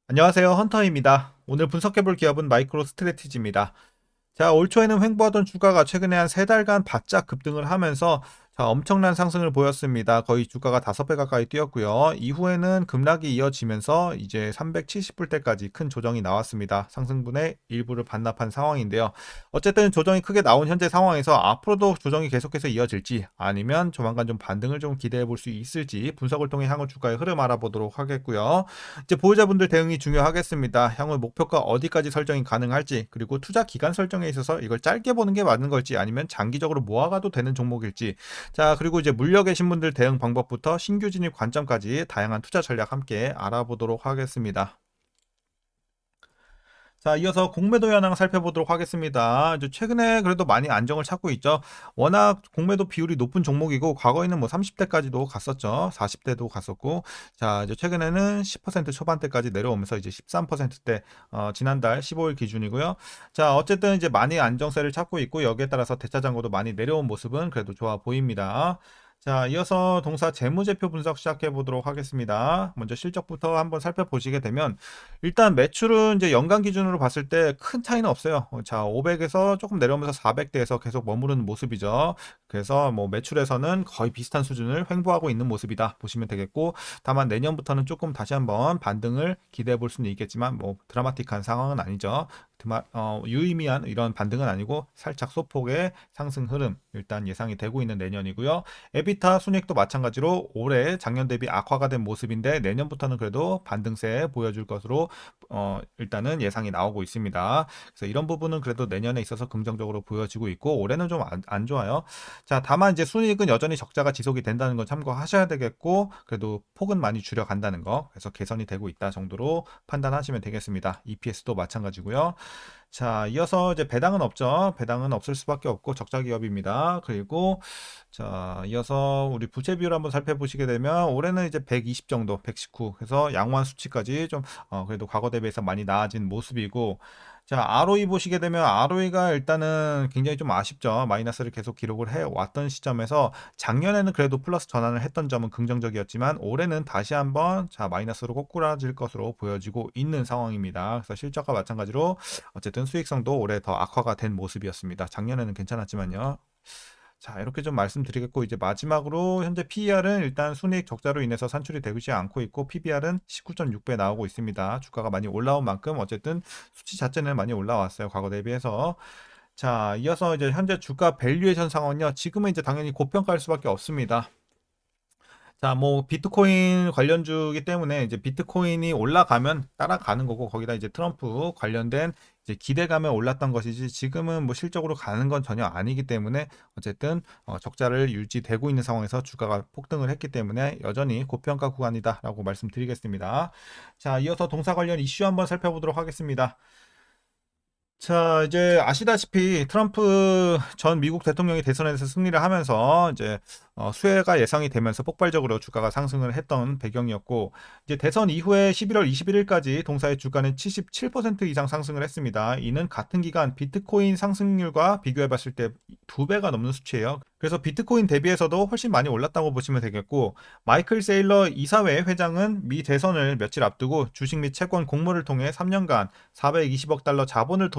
안녕하세요. 헌터입니다. 오늘 분석해볼 기업은 마이크로 스트래티지입니다. 자, 올 초에는 횡보하던 주가가 최근에 한 3달간 바짝 급등을 하면서 엄청난 상승을 보였습니다. 거의 주가가 5배 가까이 뛰었고요. 이후에는 급락이 이어지면서 이제 370불대까지 큰 조정이 나왔습니다. 상승분의 일부를 반납한 상황인데요. 어쨌든 조정이 크게 나온 현재 상황에서 앞으로도 조정이 계속해서 이어질지 아니면 조만간 좀 반등을 좀 기대해 볼 수 있을지 분석을 통해 향후 주가의 흐름 알아보도록 하겠고요. 이제 보유자분들 대응이 중요하겠습니다. 향후 목표가 어디까지 설정이 가능할지, 그리고 투자 기간 설정에 있어서 이걸 짧게 보는 게 맞는 걸지 아니면 장기적으로 모아가도 되는 종목일지, 자, 그리고 이제 물려 계신 분들 대응 방법부터 신규 진입 관점까지 다양한 투자 전략 함께 알아보도록 하겠습니다. 자, 이어서 공매도 현황 살펴보도록 하겠습니다. 이제 최근에 그래도 많이 안정을 찾고 있죠. 워낙 공매도 비율이 높은 종목이고, 과거에는 뭐 30대까지도 갔었죠. 40대도 갔었고, 자, 이제 최근에는 10% 초반대까지 내려오면서 이제 13%대, 지난달 15일 기준이고요. 자, 어쨌든 이제 많이 안정세를 찾고 있고, 여기에 따라서 대차장고도 많이 내려온 모습은 그래도 좋아 보입니다. 자, 이어서 동사 재무제표 분석 시작해 보도록 하겠습니다. 먼저 실적부터 한번 살펴보시게 되면, 일단 매출은 이제 연간 기준으로 봤을 때 큰 차이는 없어요. 자, 500에서 조금 내려오면서 400대에서 계속 머무르는 모습이죠. 그래서 뭐 매출에서는 거의 비슷한 수준을 횡보하고 있는 모습이다 보시면 되겠고, 다만 내년부터는 조금 다시 한번 반등을 기대해 볼 수는 있겠지만 뭐 드라마틱한 상황은 아니죠. 유의미한 이런 반등은 아니고 살짝 소폭의 상승 흐름 일단 예상이 되고 있는 내년이고요. 에비타 순이익도 마찬가지로 올해 작년 대비 악화가 된 모습인데, 내년부터는 그래도 반등세 보여줄 것으로 일단은 예상이 나오고 있습니다. 그래서 이런 부분은 그래도 내년에 있어서 긍정적으로 보여지고 있고, 올해는 좀 안 좋아요. 자, 다만 이제 순이익은 여전히 적자가 지속이 된다는 건 참고하셔야 되겠고, 그래도 폭은 많이 줄여간다는 거, 그래서 개선이 되고 있다 정도로 판단하시면 되겠습니다. EPS도 마찬가지고요. 자, 이어서 이제 배당은 없죠. 배당은 없을 수밖에 없고 적자 기업입니다. 그리고 자, 이어서 우리 부채 비율 한번 살펴보시게 되면, 올해는 이제 120 정도, 119. 그래서 양호한 수치까지 좀 그래도 과거 대비해서 많이 나아진 모습이고, 자, ROE 보시게 되면 ROE가 일단은 굉장히 좀 아쉽죠. 마이너스를 계속 기록을 해 왔던 시점에서 작년에는 그래도 플러스 전환을 했던 점은 긍정적이었지만, 올해는 다시 한번 자, 마이너스로 꼬꾸라질 것으로 보여지고 있는 상황입니다. 그래서 실적과 마찬가지로 어쨌든 수익성도 올해 더 악화가 된 모습이었습니다. 작년에는 괜찮았지만요. 자, 이렇게 좀 말씀드리겠고, 이제 마지막으로 현재 PER은 일단 순이익 적자로 인해서 산출이 되지 않고 있고, PBR은 19.6배 나오고 있습니다. 주가가 많이 올라온 만큼 어쨌든 수치 자체는 많이 올라왔어요. 과거 대비해서. 자, 이어서 이제 현재 주가 밸류에이션 상황은요. 지금은 이제 당연히 고평가할 수밖에 없습니다. 자, 뭐 비트코인 관련주기 때문에 이제 비트코인이 올라가면 따라가는 거고, 거기다 이제 트럼프 관련된 이제 기대감에 올랐던 것이지, 지금은 뭐 실적으로 가는 건 전혀 아니기 때문에 어쨌든 적자를 유지되고 있는 상황에서 주가가 폭등을 했기 때문에 여전히 고평가 구간이다라고 말씀드리겠습니다. 자, 이어서 동사 관련 이슈 한번 살펴보도록 하겠습니다. 자, 이제 아시다시피 트럼프 전 미국 대통령이 대선에서 승리를 하면서 이제 수혜가 예상이 되면서 폭발적으로 주가가 상승을 했던 배경이었고, 이제 대선 이후에 11월 21일까지 동사의 주가는 77% 이상 상승을 했습니다. 이는 같은 기간 비트코인 상승률과 비교해 봤을 때 2배가 넘는 수치예요. 그래서 비트코인 대비해서도 훨씬 많이 올랐다고 보시면 되겠고, 마이클 세일러 이사회 회장은 미 대선을 며칠 앞두고 주식 및 채권 공모를 통해 3년간 420억 달러 자본을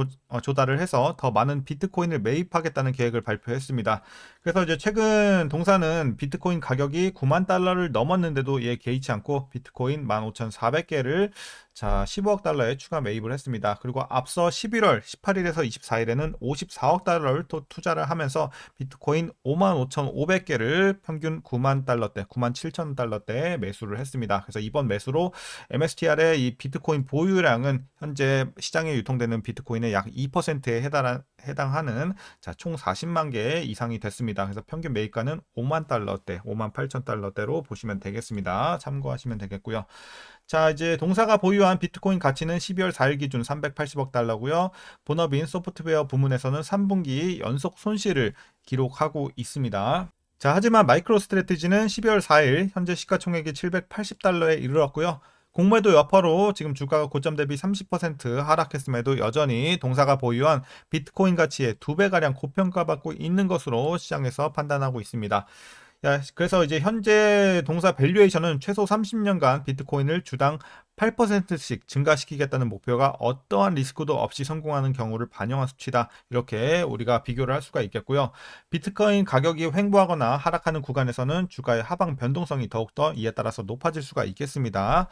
조달을 해서 더 많은 비트코인을 매입하겠다는 계획을 발표했습니다. 그래서 이제 최근 동사는 비트코인 가격이 9만 달러를 넘었는데도 이에 개의치 않고 비트코인 15,400개를 자, 15억 달러에 추가 매입을 했습니다. 그리고 앞서 11월 18일에서 24일에는 54억 달러를 또 투자를 하면서 비트코인 55,500개를 평균 9만 달러대, 9만 7천 달러대에 매수를 했습니다. 그래서 이번 매수로 MSTR의 이 비트코인 보유량은 현재 시장에 유통되는 비트코인의 약 2%에 해당하는 자, 총 40만 개 이상이 됐습니다. 그래서 평균 매입가는 5만 달러대, 5만 8천 달러대로 보시면 되겠습니다. 참고하시면 되겠고요. 자, 이제 동사가 보유한 비트코인 가치는 12월 4일 기준 380억 달러고요. 본업인 소프트웨어 부문에서는 3분기 연속 손실을 기록하고 있습니다. 자, 하지만 마이크로 스트래티지는 12월 4일 현재 시가총액이 780달러에 이르렀고요. 공매도 여파로 지금 주가가 고점 대비 30% 하락했음에도 여전히 동사가 보유한 비트코인 가치의 2배가량 고평가받고 있는 것으로 시장에서 판단하고 있습니다. 자, 그래서 이제 현재 동사 밸류에이션은 최소 30년간 비트코인을 주당 8%씩 증가시키겠다는 목표가 어떠한 리스크도 없이 성공하는 경우를 반영한 수치다. 이렇게 우리가 비교를 할 수가 있겠고요. 비트코인 가격이 횡보하거나 하락하는 구간에서는 주가의 하방 변동성이 더욱더 이에 따라서 높아질 수가 있겠습니다.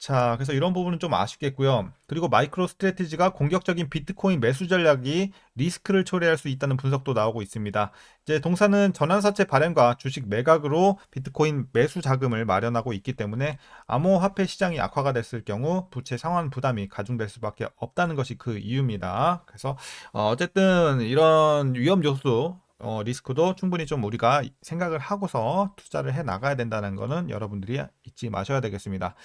자, 그래서 이런 부분은 좀 아쉽겠고요. 그리고 마이크로 스트래티지가 공격적인 비트코인 매수 전략이 리스크를 초래할 수 있다는 분석도 나오고 있습니다. 이제 동사는 전환사채 발행과 주식 매각으로 비트코인 매수 자금을 마련하고 있기 때문에 암호화폐 시장이 악화가 됐을 경우 부채 상환 부담이 가중될 수밖에 없다는 것이 그 이유입니다. 그래서 어쨌든 이런 위험 요소 리스크도 충분히 좀 우리가 생각을 하고서 투자를 해 나가야 된다는 거는 여러분들이 잊지 마셔야 되겠습니다.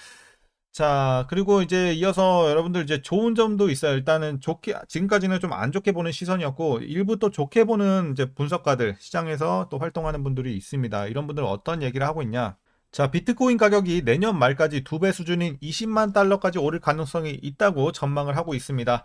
자, 그리고 이제 이어서 여러분들 이제 좋은 점도 있어요. 일단은 좋게, 지금까지는 좀 안 좋게 보는 시선이었고, 일부 또 좋게 보는 이제 분석가들, 시장에서 또 활동하는 분들이 있습니다. 이런 분들은 어떤 얘기를 하고 있냐? 자, 비트코인 가격이 내년 말까지 2배 수준인 20만 달러까지 오를 가능성이 있다고 전망을 하고 있습니다.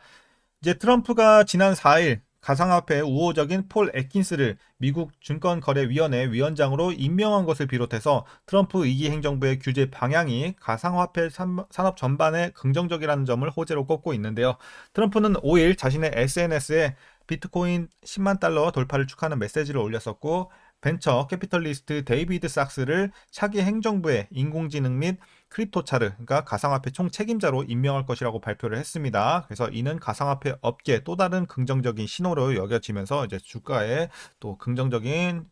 이제 트럼프가 지난 4일 가상화폐 우호적인 폴 애킨스를 미국 증권거래위원회 위원장으로 임명한 것을 비롯해서 트럼프 2기 행정부의 규제 방향이 가상화폐 산업 전반에 긍정적이라는 점을 호재로 꼽고 있는데요. 트럼프는 5일 자신의 SNS에 비트코인 10만 달러 돌파를 축하하는 메시지를 올렸었고, 벤처 캐피털리스트 데이비드 sak스를 차기 행정부의 인공지능 및 크립토 차르, 그러니까 가상화폐 총 책임자로 임명할 것이라고 발표를 했습니다. 그래서 이는 가상화폐 업계에 또 다른 긍정적인 신호로 여겨지면서 이제 주가에 또 긍정적인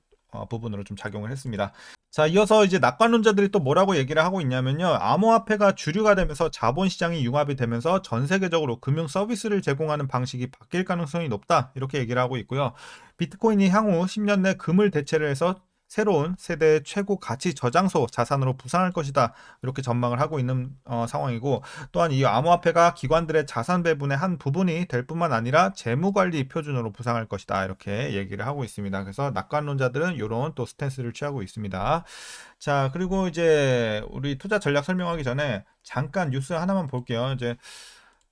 부분으로 좀 작용을 했습니다. 자, 이어서 이제 낙관론자들이 또 뭐라고 얘기를 하고 있냐면요. 암호화폐가 주류가 되면서 자본시장이 융합이 되면서 전 세계적으로 금융 서비스를 제공하는 방식이 바뀔 가능성이 높다. 이렇게 얘기를 하고 있고요. 비트코인이 향후 10년 내 금을 대체를 해서 새로운 세대의 최고 가치 저장소 자산으로 부상할 것이다. 이렇게 전망을 하고 있는 상황이고, 또한 이 암호화폐가 기관들의 자산 배분의 한 부분이 될 뿐만 아니라 재무관리 표준으로 부상할 것이다. 이렇게 얘기를 하고 있습니다. 그래서 낙관론자들은 이런 또 스탠스를 취하고 있습니다. 자, 그리고 이제 우리 투자 전략 설명하기 전에 잠깐 뉴스 하나만 볼게요. 이제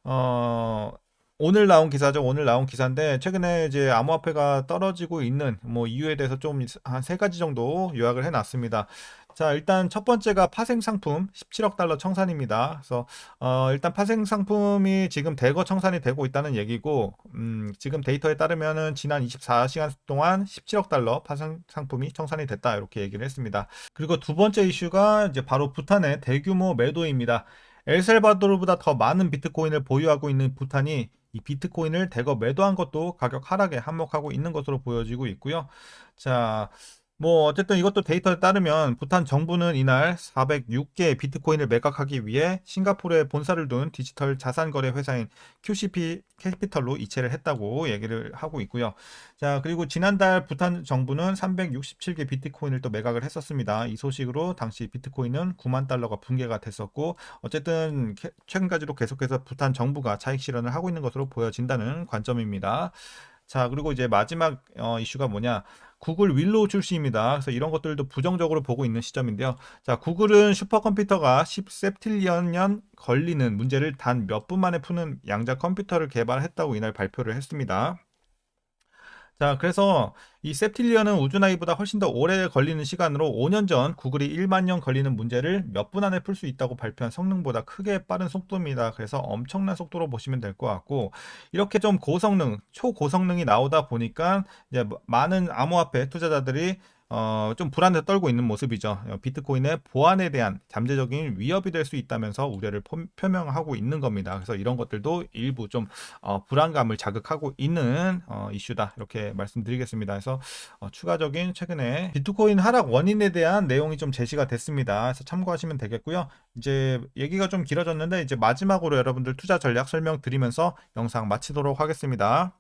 어, 오늘 나온 기사죠. 오늘 나온 기사인데 최근에 이제 암호화폐가 떨어지고 있는 뭐 이유에 대해서 좀 한 세 가지 정도 요약을 해놨습니다. 자, 일단 첫 번째가 파생 상품 17억 달러 청산입니다. 그래서 일단 파생 상품이 지금 대거 청산이 되고 있다는 얘기고, 지금 데이터에 따르면은 지난 24시간 동안 17억 달러 파생 상품이 청산이 됐다 이렇게 얘기를 했습니다. 그리고 두 번째 이슈가 이제 바로 부탄의 대규모 매도입니다. 엘살바도르보다 더 많은 비트코인을 보유하고 있는 부탄이 이 비트코인을 대거 매도한 것도 가격 하락에 한몫하고 있는 것으로 보여지고 있고요. 자, 뭐 어쨌든 이것도 데이터에 따르면 부탄 정부는 이날 406개의 비트코인을 매각하기 위해 싱가포르에 본사를 둔 디지털 자산 거래 회사인 QCP 캐피털로 이체를 했다고 얘기를 하고 있고요. 자, 그리고 지난달 부탄 정부는 367개 비트코인을 또 매각을 했었습니다. 이 소식으로 당시 비트코인은 9만 달러가 붕괴가 됐었고, 어쨌든 최근까지도 계속해서 부탄 정부가 차익 실현을 하고 있는 것으로 보여진다는 관점입니다. 자, 그리고 이제 마지막 이슈가 뭐냐? 구글 윌로우 출시입니다. 그래서 이런 것들도 부정적으로 보고 있는 시점인데요. 자, 구글은 슈퍼컴퓨터가 10셉틸리언 년 걸리는 문제를 단 몇 분 만에 푸는 양자 컴퓨터를 개발했다고 이날 발표를 했습니다. 자, 그래서 이 septillion은 우주 나이보다 훨씬 더 오래 걸리는 시간으로 5년 전 구글이 1만 년 걸리는 문제를 몇 분 안에 풀 수 있다고 발표한 성능보다 크게 빠른 속도입니다. 그래서 엄청난 속도로 보시면 될 것 같고, 이렇게 좀 고성능, 초고성능이 나오다 보니까 이제 많은 암호화폐 투자자들이 좀 불안에 떨고 있는 모습이죠. 비트코인의 보안에 대한 잠재적인 위협이 될 수 있다면서 우려를 표명하고 있는 겁니다. 그래서 이런 것들도 일부 좀 불안감을 자극하고 있는 이슈다. 이렇게 말씀드리겠습니다. 그래서 추가적인 최근에 비트코인 하락 원인에 대한 내용이 좀 제시가 됐습니다. 그래서 참고하시면 되겠고요. 이제 얘기가 좀 길어졌는데 이제 마지막으로 여러분들 투자 전략 설명드리면서 영상 마치도록 하겠습니다.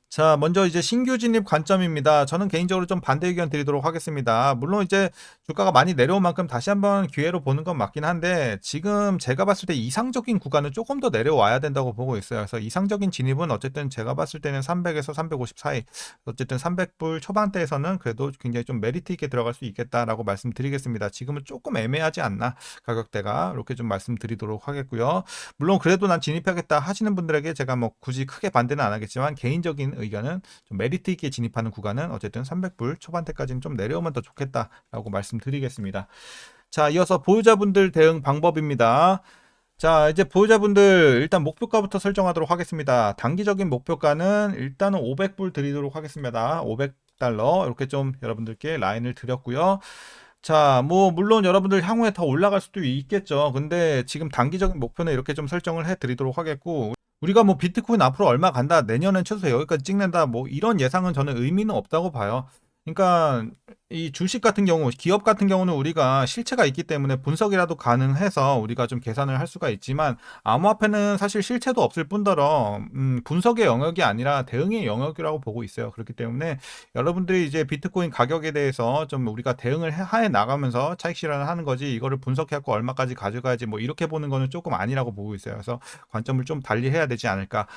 자, 먼저 이제 신규 진입 관점입니다. 저는 개인적으로 좀 반대 의견 드리도록 하겠습니다. 물론 이제 주가가 많이 내려온 만큼 다시 한번 기회로 보는 건 맞긴 한데, 지금 제가 봤을 때 이상적인 구간은 조금 더 내려와야 된다고 보고 있어요. 그래서 이상적인 진입은 어쨌든 제가 봤을 때는 300에서 350 사이, 어쨌든 300불 초반대에서는 그래도 굉장히 좀 메리트 있게 들어갈 수 있겠다라고 말씀드리겠습니다. 지금은 조금 애매하지 않나, 가격대가. 이렇게 좀 말씀드리도록 하겠고요. 물론 그래도 난 진입하겠다 하시는 분들에게 제가 뭐 굳이 크게 반대는 안 하겠지만 개인적인 의견은 좀 메리트 있게 진입하는 구간은 어쨌든 300불 초반대까지는 좀 내려오면 더 좋겠다라고 말씀드리겠습니다. 자, 이어서 보유자분들 대응 방법입니다. 자, 이제 보유자분들 일단 목표가부터 설정하도록 하겠습니다. 단기적인 목표가는 일단은 500불 드리도록 하겠습니다. 500달러 이렇게 좀 여러분들께 라인을 드렸고요. 자, 뭐 물론 여러분들 향후에 더 올라갈 수도 있겠죠. 근데 지금 단기적인 목표는 이렇게 좀 설정을 해 드리도록 하겠고, 우리가 뭐 비트코인 앞으로 얼마 간다, 내년엔 최소 여기까지 찍는다, 뭐 이런 예상은 저는 의미는 없다고 봐요. 그러니까 이 주식 같은 경우, 기업 같은 경우는 우리가 실체가 있기 때문에 분석이라도 가능해서 우리가 좀 계산을 할 수가 있지만, 암호화폐는 사실 실체도 없을 뿐더러 분석의 영역이 아니라 대응의 영역이라고 보고 있어요. 그렇기 때문에 여러분들이 이제 비트코인 가격에 대해서 좀 우리가 대응을 해 나가면서 차익 실현을 하는 거지, 이거를 분석해갖고 얼마까지 가져가야지 뭐 이렇게 보는 거는 조금 아니라고 보고 있어요. 그래서 관점을 좀 달리 해야 되지 않을까.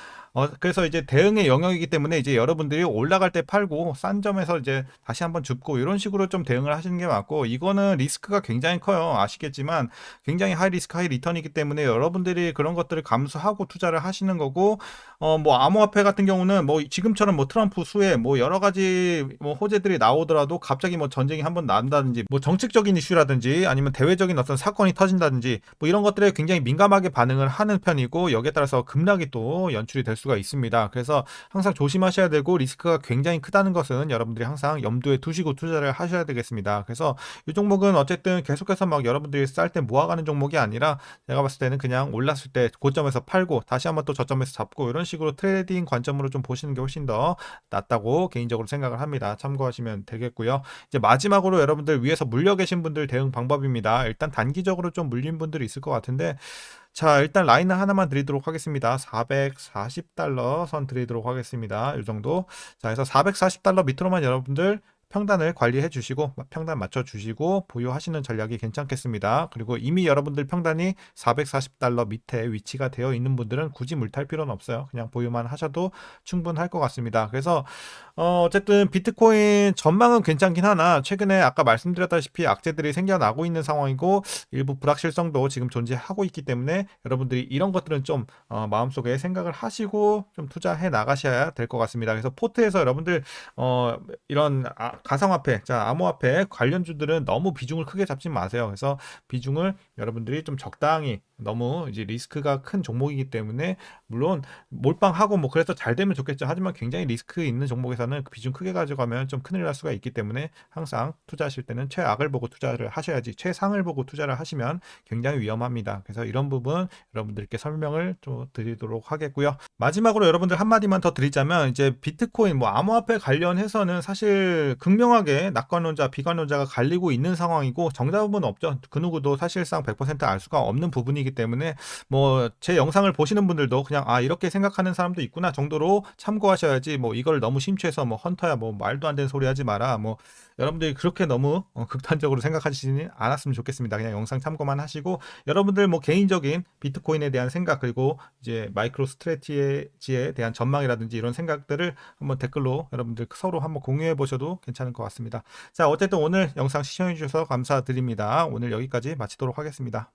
그래서 이제 대응의 영역이기 때문에 이제 여러분들이 올라갈 때 팔고 싼 점에서 이제 다시 한번 줍고 이런 식으로 좀 대응을 하시는 게 맞고, 이거는 리스크가 굉장히 커요. 아시겠지만 굉장히 하이 리스크 하이 리턴이기 때문에 여러분들이 그런 것들을 감수하고 투자를 하시는 거고, 뭐 암호화폐 같은 경우는 뭐 지금처럼 뭐 트럼프 수에 뭐 여러 가지 뭐 호재들이 나오더라도 갑자기 뭐 전쟁이 한번 난다든지 뭐 정책적인 이슈라든지 아니면 대외적인 어떤 사건이 터진다든지 뭐 이런 것들에 굉장히 민감하게 반응을 하는 편이고, 여기에 따라서 급락이 또 연출이 될 수가 있습니다. 그래서 항상 조심하셔야 되고, 리스크가 굉장히 크다는 것은 여러분들이 항상 염두에 두시고 투자를 하셔야 되겠습니다. 그래서 이 종목은 어쨌든 계속해서 막 여러분들이 쌀 때 모아가는 종목이 아니라, 제가 봤을 때는 그냥 올랐을 때 고점에서 팔고 다시 한번 또 저점에서 잡고 이런 식으로 트레이딩 관점으로 좀 보시는 게 훨씬 더 낫다고 개인적으로 생각을 합니다. 참고하시면 되겠고요. 이제 마지막으로 여러분들 위에서 물려 계신 분들 대응 방법입니다. 일단 단기적으로 좀 물린 분들이 있을 것 같은데, 자, 일단 라인 하나만 드리도록 하겠습니다. 440달러 선 드리도록 하겠습니다. 이 정도. 자, 그래서 440달러 밑으로만 여러분들 평단을 관리해 주시고, 평단 맞춰 주시고 보유하시는 전략이 괜찮겠습니다. 그리고 이미 여러분들 평단이 440달러 밑에 위치가 되어 있는 분들은 굳이 물탈 필요는 없어요. 그냥 보유만 하셔도 충분할 것 같습니다. 그래서 어쨌든 비트코인 전망은 괜찮긴 하나, 최근에 아까 말씀드렸다시피 악재들이 생겨나고 있는 상황이고 일부 불확실성도 지금 존재하고 있기 때문에 여러분들이 이런 것들은 좀 마음속에 생각을 하시고 좀 투자해 나가셔야 될 것 같습니다. 그래서 포트에서 여러분들 이런 가상화폐, 자, 암호화폐 관련주들은 너무 비중을 크게 잡지 마세요. 그래서 비중을 여러분들이 좀 적당히, 너무 이제 리스크가 큰 종목이기 때문에 물론 몰빵하고 뭐 그래서 잘 되면 좋겠죠. 하지만 굉장히 리스크 있는 종목에서는 그 비중 크게 가져가면 좀 큰일 날 수가 있기 때문에 항상 투자하실 때는 최악을 보고 투자를 하셔야지, 최상을 보고 투자를 하시면 굉장히 위험합니다. 그래서 이런 부분 여러분들께 설명을 좀 드리도록 하겠고요. 마지막으로 여러분들 한마디만 더 드리자면, 이제 비트코인 뭐 암호화폐 관련해서는 사실 극명하게 낙관론자 비관론자가 갈리고 있는 상황이고, 정답은 없죠. 그 누구도 사실상 100% 알 수가 없는 부분이기 때문에 뭐 제 영상을 보시는 분들도 그냥 이렇게 생각하는 사람도 있구나 정도로 참고하셔야지, 뭐 이걸 너무 심취해서 뭐 헌터야 뭐 말도 안 되는 소리 하지 마라, 뭐 여러분들이 그렇게 너무 극단적으로 생각하시지 않았으면 좋겠습니다. 그냥 영상 참고만 하시고, 여러분들 뭐 개인적인 비트코인에 대한 생각, 그리고 이제 마이크로 스트래티지에 대한 전망이라든지 이런 생각들을 한번 댓글로 여러분들 서로 한번 공유해 보셔도 괜찮을 것 같습니다. 자, 어쨌든 오늘 영상 시청해 주셔서 감사드립니다. 오늘 여기까지 마치도록 하겠습니다.